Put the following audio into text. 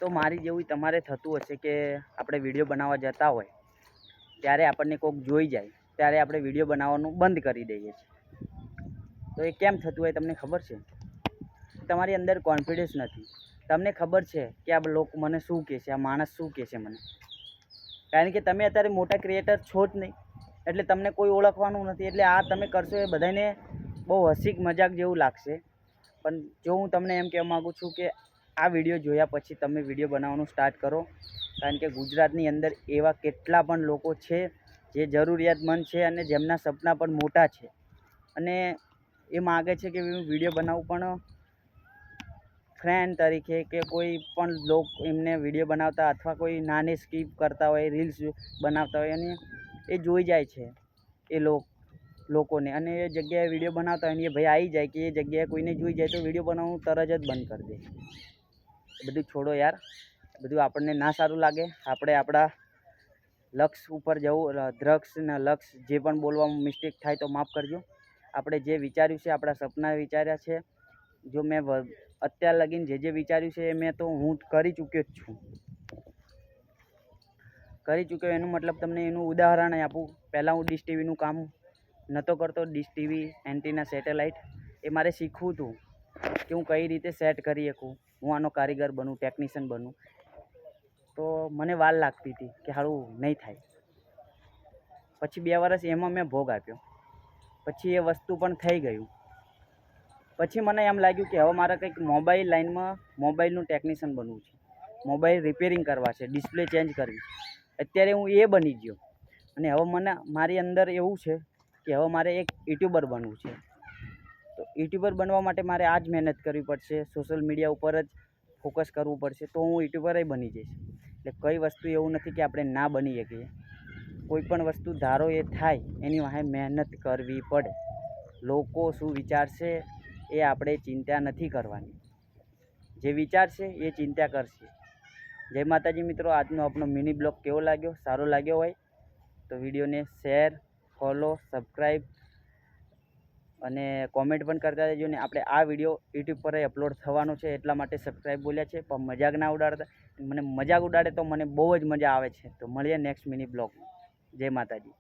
તો મારી જેવું તમારે થતું હશે કે આપણે વિડીયો બનાવવા જતા હોય ત્યારે આપણને કોઈક જોઈ જાય ત્યારે આપણે વિડીયો બનાવવાનું બંધ કરી દઈએ છીએ. તો એ કેમ થતું હોય તમને ખબર છે? તમારી અંદર કોન્ફિડન્સ નથી. તમને ખબર છે કે આ લોકો મને શું કહેશે, આ માણસ શું કહેશે મને. કારણ કે તમે અત્યારે મોટા ક્રિએટર છો જ નહીં, એટલે તમને કોઈ ઓળખવાનું નથી. એટલે આ તમે કરશો એ બધાને બહુ હસીક મજાક જેવું લાગશે. પણ જો હું તમને એમ કહેવા માગું છું કે આ વિડીયો જોયા પછી તમે વિડીયો બનાવવાનું સ્ટાર્ટ કરો. કારણ કે ગુજરાતની અંદર એવા કેટલા પણ લોકો છે જે જરૂરિયાતમંદ છે અને જેમના સપના પણ મોટા છે અને એ માગે છે કે હું વિડીયો બનાવું, પણ ફ્રેન્ડ તરીકે કે કોઈ પણ લોકો એમને વિડીયો બનાવતા અથવા કોઈ નાની સ્કીપ કરતા હોય, રીલ્સ બનાવતા હોય અને એ જોઈ જાય છે એ લોકોને અને એ જગ્યાએ વિડીયો બનાવતા હોય અને એ ભાઈ આવી જાય કે એ જગ્યાએ કોઈને જોઈ જાય તો વિડીયો બનાવવાનું તરત જ બંધ કરી દે. બધું છોડો યાર, બધું આપણને ના સારું લાગે. આપણે આપણા લક્ષ્ય ઉપર જવું, દ્રક્ષ ને લક્ષ્ય જે પણ બોલવામાં મિસ્ટેક થાય તો માફ કરજો. આપણે જે વિચાર્યું છે, આપણા સપના વિચાર્યા છે, જો મેં અત્યાર લગીને જે વિચાર્યું છે એ મેં તો હું કરી ચૂક્યો જ છું. એનું મતલબ તમને એનું ઉદાહરણ આપું. પહેલાં હું ડીશ ટીવીનું કામ નહોતો કરતો. ડીશ ટીવી, એન્ટીના, સેટેલાઇટ એ મારે શીખવું હતું કે હું કઈ રીતે સેટ કરી શકું, હું આનો કારીગર બનું, ટેકનિશિયન બનું. તો મને વાર લાગતી હતી કે સારું નહીં થાય. પછી 2 વર્ષ એમાં મેં ભોગ આપ્યો. પછી એ વસ્તુ પણ થઈ ગયું. પછી મને એમ લાગ્યું કે હવે મારે કંઈક મોબાઈલ લાઇનમાં મોબાઈલનું ટેકનિશિયન બનવું છે, મોબાઈલ રિપેરિંગ કરવા છે, ડિસ્પ્લે ચેન્જ કરવી. અત્યારે હું એ બની ગયો અને હવે મારી અંદર એવું છે કે હવે મારે એક યુટ્યુબર બનવું છે. તો યુટ્યુબર બનવા માટે મારે આ જ મહેનત કરવી પડશે, સોશિયલ મીડિયા ઉપર જ ફોકસ કરવું પડશે, તો હું યુટ્યુબર બની જઈશ. એટલે કઈ વસ્તુ એવું નથી કે આપણે ના બની શકીએ. કોઈ પણ વસ્તુ ધારો એ થાય એની વાંહે મહેનત કરવી પડે. લોકો શું વિચારશે એ આપણે ચિંતા નથી કરવાની, જે વિચારશે એ ચિંતા કરશે. જય માતાજી મિત્રો. આજનો આપણો મિની બ્લોગ કેવો લાગ્યો? સારો લાગ્યો હોય તો વિડીયોને શેર, ફોલો, સબસ્ક્રાઈબ અને કોમેન્ટ પણ કરતા રહેજો. ને આપણે આ વિડીયો યુટ્યુબ પર અપલોડ થવાનો છે એટલા માટે સબસ્ક્રાઈબ બોલ્યા છે, પણ મજાક ના ઉડાડતા. મને મજાક ઉડાડે તો મને બહુ જ મજા આવે છે. તો મળીએ નેક્સ્ટ મિની બ્લોગમાં. જય માતાજી.